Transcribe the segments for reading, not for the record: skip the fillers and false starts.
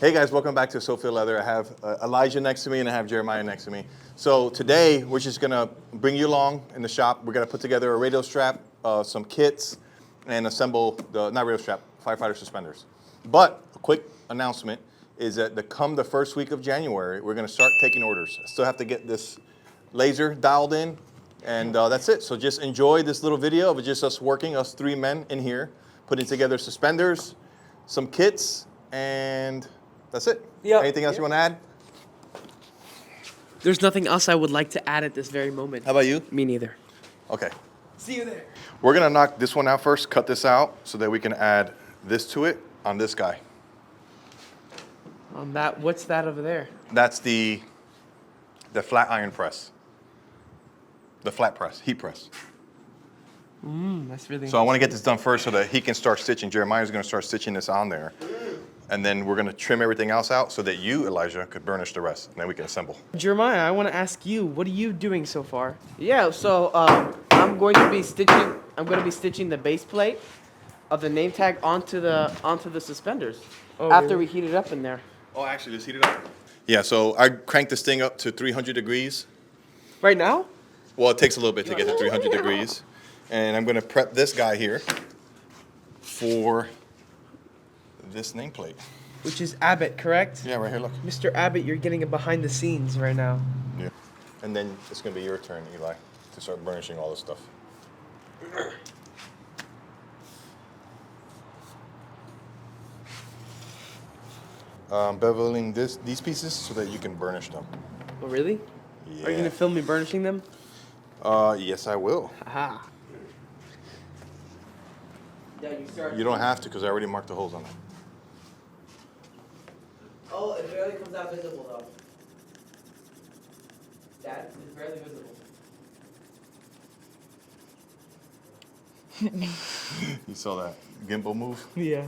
Hey guys, welcome back to Sofield Leather. I have Elijah next to me and I have Jeremiah next to me. So today we're just gonna bring you along in the shop. We're gonna put together a radio strap, some kits, and assemble not radio strap, Firefighter suspenders. But a quick announcement is that the first week of January, we're gonna start taking orders. I still have to get this laser dialed in, and that's it. So just enjoy this little video of just us working, us three men in here, putting together suspenders, some kits, and that's it. Yep. Anything else you want to add? There's nothing else I would like to add at this very moment. How about you? Me neither. Okay. See you there. We're going to knock this one out first, cut this out, so that we can add this to it on this guy. On that, what's that over there? That's the flat iron press. The flat press, heat press. That's really So I want to get this done first so that he can start stitching. Jeremiah's going to start stitching this on there. And then we're going to trim everything else out so that you, Elijah, could burnish the rest. And then we can assemble. Jeremiah, I want to ask you, what are you doing so far? Yeah, so I'm going to be stitching the base plate of the name tag onto the suspenders after we heat it up in there. Oh, actually, let's heat it up. Yeah, so I cranked this thing up to 300 degrees. Right now? Well, it takes a little bit to get to 300 degrees. And I'm going to prep this guy here for this nameplate. Which is Abbott, correct? Yeah, right here, look. Mr. Abbott, you're getting a behind the scenes right now. Yeah. And then it's going to be your turn, Eli, to start burnishing all this stuff. Beveling these pieces so that you can burnish them. Oh, really? Yeah. Are you going to film me burnishing them? Yes, I will. Aha. Yeah, You don't have to because I already marked the holes on it. Oh, it barely comes out visible though. Dad, it's barely visible. You saw that gimbal move? Yeah.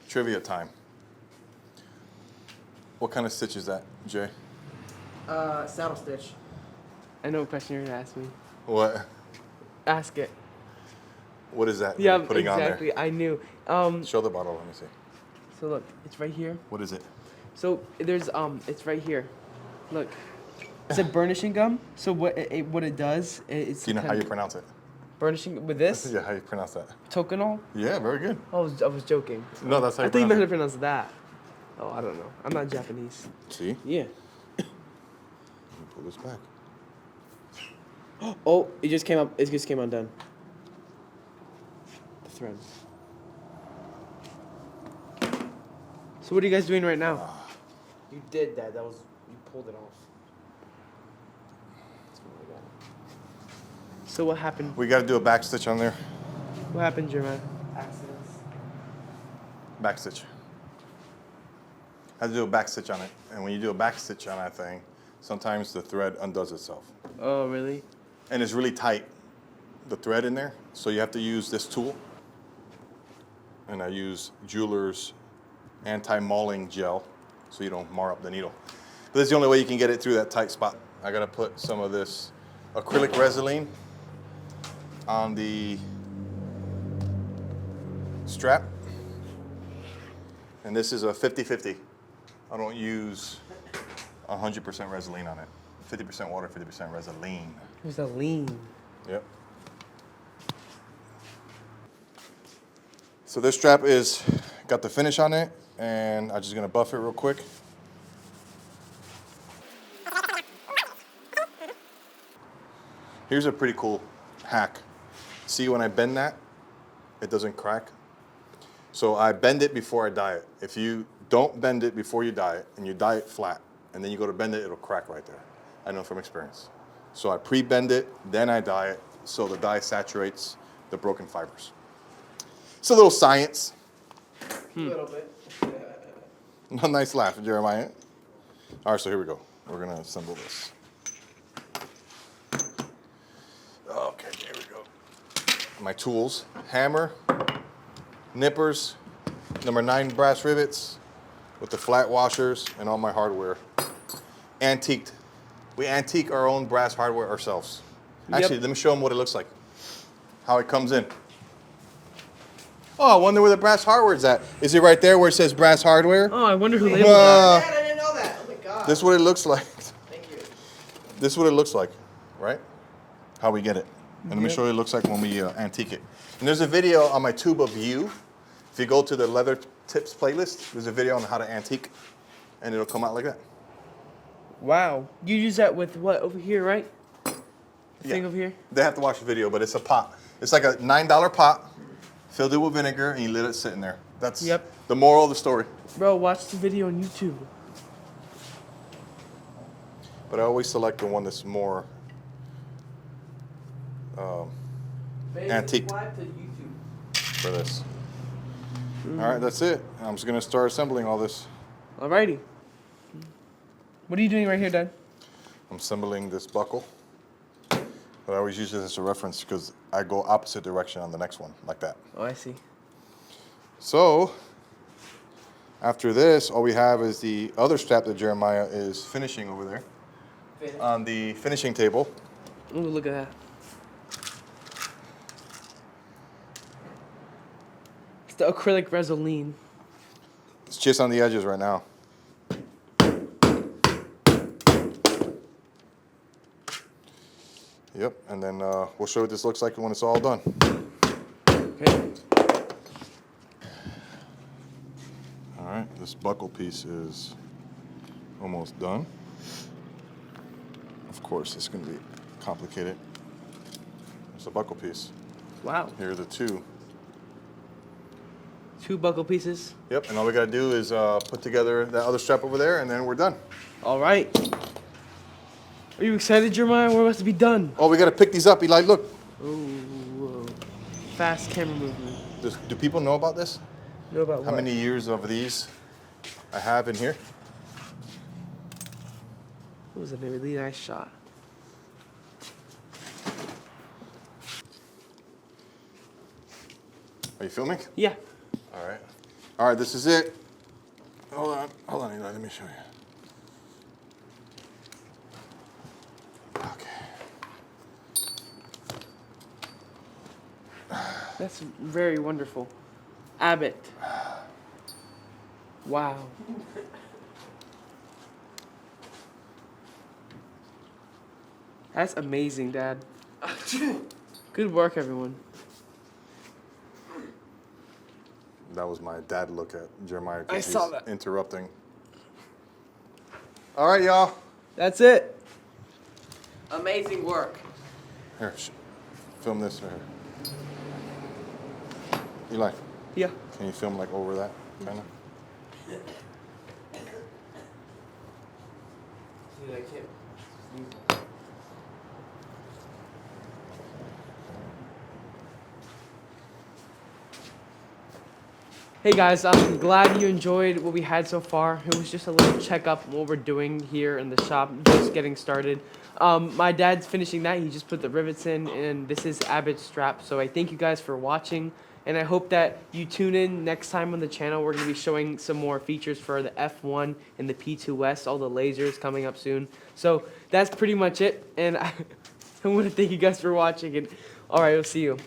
Trivia time. What kind of stitch is that, Jay? Saddle stitch. I know what question you're gonna ask me. What? Ask it. What is that Yeah, you're putting exactly. on there? I knew. Show the bottle, let me see. So look, it's right here. What is it? So there's it's right here. Look, it's a burnishing gum. So what it does, it's. Do you know how you pronounce it? Burnishing with this? Yeah, how you pronounce that? Tokenol? Yeah, very good. I was joking. No, that's how you I thought you pronounce meant to it. pronounce that. Oh, I don't know. I'm not Japanese. See? Yeah. Let me pull this back. Oh, it just came up. It just came undone. The thread. So what are you guys doing right now? You did that. You pulled it off. So what happened? We got to do a back stitch on there. What happened, Jeremiah? Accidents. Back stitch. I have to do a back stitch on it. And when you do a back stitch on that thing, sometimes the thread undoes itself. Oh, really? And it's really tight, the thread in there. So you have to use this tool. And I use Jeweler's anti-mauling gel so you don't mar up the needle. But that's the only way you can get it through that tight spot. I got to put some of this acrylic Resin on the strap. And this is a 50-50. I don't use 100% Resin on it. 50% water, 50% Resin. There's a lean. Yep. So this strap got the finish on it, and I'm just gonna buff it real quick. Here's a pretty cool hack. See, when I bend that, it doesn't crack. So I bend it before I dye it. If you don't bend it before you dye it, and you dye it flat, and then you go to bend it, it'll crack right there. I know from experience. So I pre-bend it, then I dye it, so the dye saturates the broken fibers. It's a little science. A little bit. A nice laugh, Jeremiah. All right, so here we go. We're gonna assemble this. Okay, here we go. My tools: hammer, nippers, number 9 brass rivets with the flat washers, and all my hardware. Antiqued. We antique our own brass hardware ourselves. Actually, let me show them what it looks like. How it comes in. Oh, I wonder where the brass hardware is at. Is it right there where it says brass hardware? Oh, I wonder who labeled that. Dad, I didn't know that. Oh my god. This is what it looks like. Thank you. This is what it looks like, right? How we get it. And let me show you what it looks like when we antique it. And there's a video on my Tube of You. If you go to the Leather Tips playlist, there's a video on how to antique, and it'll come out like that. Wow. You use that with what over here, right? The thing Yeah. over here? They have to watch the video, but it's a pot. It's like a $9 pot, filled it with vinegar, and you let it sit in there. That's the moral of the story. Bro, watch the video on YouTube. But I always select the one that's more antique for this. All right, that's it. I'm just gonna start assembling all this. Alrighty. What are you doing right here, Dad? I'm assembling this buckle. But I always use this as a reference because I go opposite direction on the next one, like that. Oh, I see. So, after this, all we have is the other strap that Jeremiah is finishing over there on the finishing table. Ooh, look at that. It's the acrylic Resolene. It's just on the edges right now. Yep, and then we'll show you what this looks like when it's all done. Okay. All right, this buckle piece is almost done. Of course, it's going to be complicated. It's a buckle piece. Wow. Here are the 2. 2 buckle pieces. Yep, and all we got to do is put together that other strap over there, and then we're done. All right. Are you excited, Jeremiah? We're about to be done. Oh, we got to pick these up, Eli. Look. Ooh, fast camera movement. Do people know about this? Know about what? How many years of these I have in here? It was a really nice shot. Are you filming? Yeah. All right. All right, this is it. Hold on, Eli. Let me show you. That's very wonderful. Abbott. Wow. That's amazing, Dad. Good work, everyone. That was my dad look at Jeremiah. I saw that. Interrupting. All right, y'all. That's it. Amazing work. Here, film this right here. Eli, Yeah. can you film like over that, kind of? Hey guys, I'm glad you enjoyed what we had so far. It was just a little checkup on what we're doing here in the shop, just getting started. My dad's finishing that. He just put the rivets in, and this is Abbott's strap. So I thank you guys for watching, and I hope that you tune in next time on the channel. We're going to be showing some more features for the F1 and the P2S, all the lasers coming up soon. So that's pretty much it, and I want to thank you guys for watching, and all right, we'll see you.